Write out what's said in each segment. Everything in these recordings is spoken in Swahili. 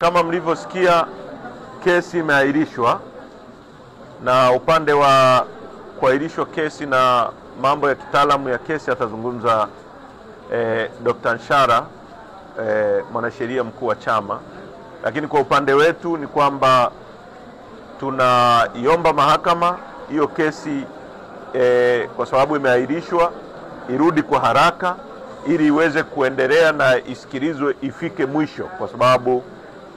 Kama mlivyosikia, kesi imeahirishwa, na upande wa kuahirishwa kesi na mambo ya kitaalamu ya kesi atazungumza Dr. Nshara, mwanasheria mkuu wa chama. Lakini kwa upande wetu ni kwamba tunaiomba mahakama hiyo kesi kwa sababu imeahirishwa irudi kwa haraka ili iweze kuendelea na isikilizwe ifike mwisho, kwa sababu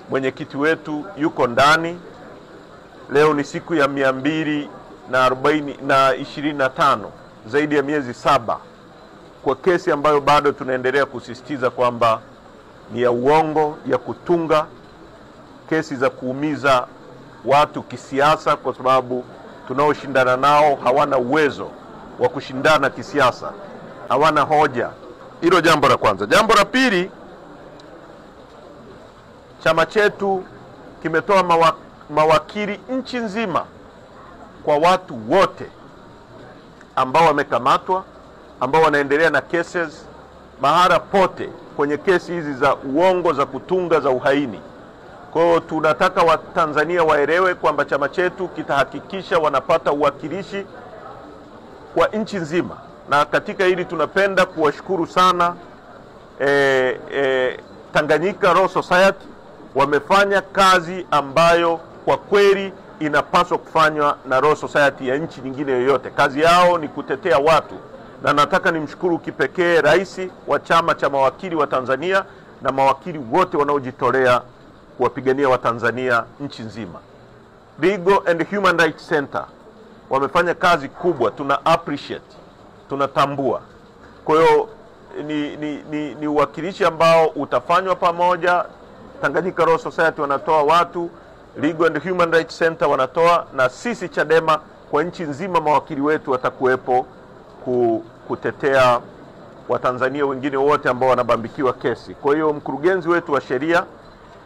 mwenyekiti wetu yuko ndani. Leo ni siku ya 225, zaidi ya miezi 7 kwa kesi ambayo bado tunaendelea kusisitiza kwamba ni ya uongo, ya kutunga, kesi za kuumiza watu kisiasa, kwa sababu tunaoshindana nao hawana uwezo wa kushindana kisiasa, hawana hoja. Hilo jambo la kwanza. Jambo la pili, chama chetu kimetoa mawakili nchi nzima kwa watu wote ambao wamekamatwa, ambao wanaendelea na cases mahala pote kwenye kesi hizi za uongo, za kutunga, za uhaini. Kwa hiyo tunataka Watanzania waelewe kwamba chama chetu kitahakikisha wanapata uwakilishi kwa nchi nzima, na katika hili tunapenda kuwashukuru sana Tanganyika Law Society. Wamefanya kazi ambayo kwa kweli inapaswa kufanywa na Law Society ya nchi nyingine yoyote. Kazi yao ni kutetea watu, na nataka nimshukuru kipekee rais wa chama cha mawakili wa Tanzania na mawakili wote wanaojitolea kuwapigania Watanzania nchi nzima. Legal and Human Rights Center wamefanya kazi kubwa, tuna appreciate, tunatambua. Kwa hiyo ni uwakilishi ambao utafanywa pamoja. Tanganyika Law Society wanatoa watu, Legal and Human Rights Center wanatoa, na sisi Chadema kwa nchi nzima mawakili wetu watakuwepo kutetea Watanzania wengine wote ambao wanabambikiwa kesi. Kwa hiyo mkurugenzi wetu wa sheria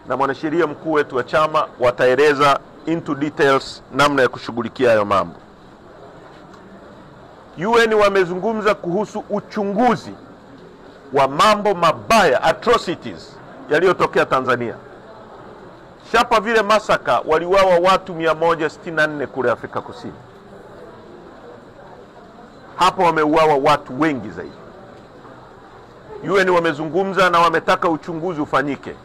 na mwanasheria mkuu wetu wa chama wataeleza into details namna ya kushughulikia hayo mambo. UN wamezungumza kuhusu uchunguzi wa mambo mabaya, atrocities yaliyotokea Tanzania. Shapa vile masaka waliuawa watu 164 kule Afrika Kusini. Hapo wameuawa watu wengi zaidi. UN wamezungumza na wametaka uchunguzi ufanyike.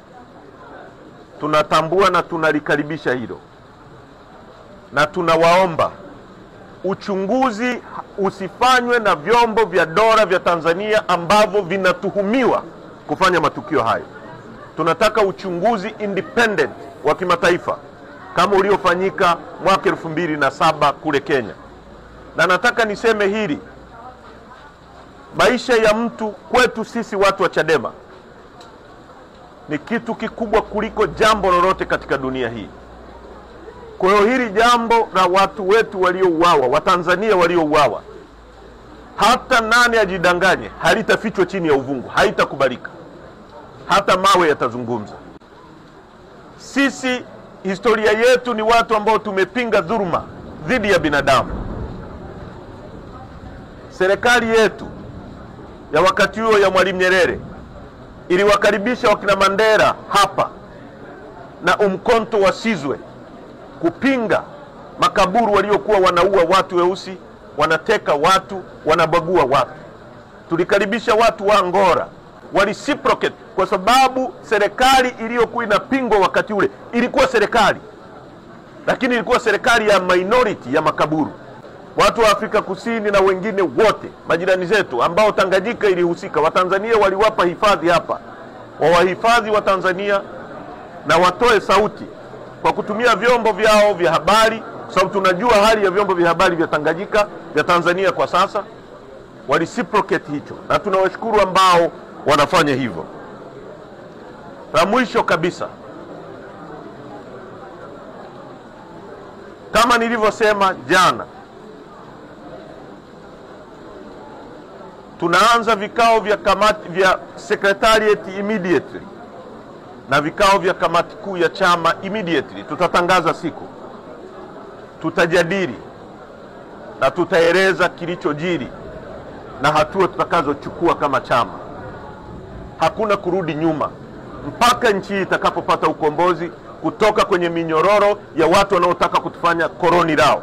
Tunatambua na tunalikaribisha hilo, na tunawaomba uchunguzi usifanywe na vyombo vya dola vya Tanzania ambavyo vinatuhumiwa kufanya matukio hayo. Tunataka uchunguzi independent wa kimataifa kama uliofanyika mwaka 2007 kule Kenya. Na nataka niseme hili, maisha ya mtu kwetu sisi watu wa Chadema ni kitu kikubwa kuliko jambo lolote katika dunia hii. Kwa hiyo hili jambo la watu wetu waliouawa, Watanzania waliouawa, hata nani ajidanganye, halitafichwa chini ya uvungu, haitakubalika. Hata mawe yatazungumza. Sisi historia yetu ni watu ambao tumepinga dhuluma dhidi ya binadamu. Serikali yetu ya wakati huo ya Mwalimu Nyerere iliwakaribisha wakina Mandela hapa na Umkhonto wa Sizwe kupinga makaburu waliokuwa wanaua watu weusi, wanateka watu, wanabagua watu. Tulikaribisha watu wa Angola, walireciprocate, kwa sababu serikali iliyokuwa inapingwa wakati ule ilikuwa serikali, lakini ilikuwa serikali ya minority ya makaburu. Watu wa Afrika Kusini na wengine wote majirani zetu ambao Tanganyika ilihusika, Watanzania waliwapa hifadhi hapa, wawahifadhi wa Tanzania na watoe sauti kwa kutumia vyombo vyao vya habari, kwa sababu tunajua hali ya vyombo vya habari vya Tanganyika vya Tanzania kwa sasa. Walireciprocate hicho, na tunawashukuru ambao wanafanya hivyo. Na mwisho kabisa, kama nilivyosema jana, tunaanza vikao vya kamati vya secretariat immediately na vikao vya kamati kuu ya chama immediately. Tutatangaza siku, tutajadili na tutaeleza kilichojiri na hatua tutakazochukua kama chama. Hakuna kurudi nyuma. mpaka nchi hii itakapopata ukombozi kutoka kwenye minyororo ya watu wanaotaka kutufanya koloni lao.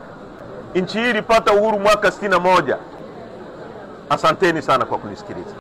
Nchi hii ilipata uhuru mwaka 61. Asanteni sana kwa kunisikiliza.